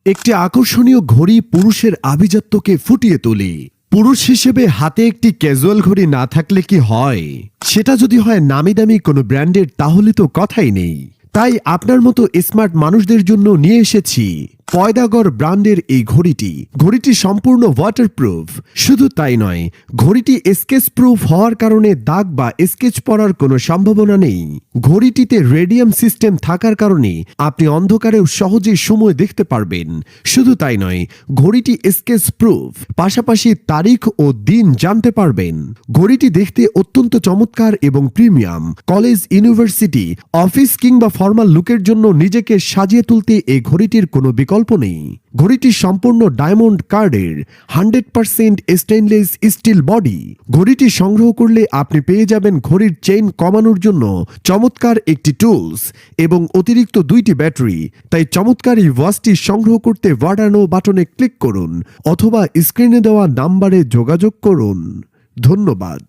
একটি আকর্ষণীয় ঘড়ি পুরুষের আভিজাত্যকে ফুটিয়ে তোলে। পুরুষ হিসেবে হাতে একটি ক্যাজুয়াল ঘড়ি না থাকলে কি হয়? সেটা যদি হয় নামি দামি কোনো ব্র্যান্ডের, তাহলে তো কথাই নেই। তাই আপনার মতো স্মার্ট মানুষদের জন্য নিয়ে এসেছি পয়দাগর ব্র্যান্ডের এই ঘড়িটি সম্পূর্ণ ওয়াটারপ্রুফ। শুধু তাই নয়, ঘড়িটি স্কেচ প্রুফ হওয়ার কারণে দাগ বা স্কেচ পড়ার কোনো সম্ভাবনা নেই। ঘড়িটিতে রেডিয়াম সিস্টেম থাকার কারণে আপনি অন্ধকারেও সহজেই সময় দেখতে পারবেন। শুধু তাই নয়, ঘড়িটি স্কেচ প্রুফ, পাশাপাশি তারিখ ও দিন জানতে পারবেন। ঘড়িটি দেখতে অত্যন্ত চমৎকার এবং প্রিমিয়াম। কলেজ, ইউনিভার্সিটি, অফিস কিংবা ফর্মাল লুকের জন্য নিজেকে সাজিয়ে তুলতে এই ঘড়িটির কোনো বিকল্প নেই। ঘড়িটি সম্পূর্ণ ডায়মন্ড কার্ডের, 100% স্টেইনলেস স্টিল বডি। ঘড়িটি সংগ্রহ করলে আপনি পেয়ে যাবেন ঘড়ির চেইন কমানোর জন্য চমৎকার একটি টুলস এবং অতিরিক্ত 2টি ব্যাটারি। তাই চমৎকার এই ওয়াচটি সংগ্রহ করতে বাটন বাটনে ক্লিক করুন অথবা স্ক্রিনে দেওয়া নাম্বারে যোগাযোগ করুন। ধন্যবাদ।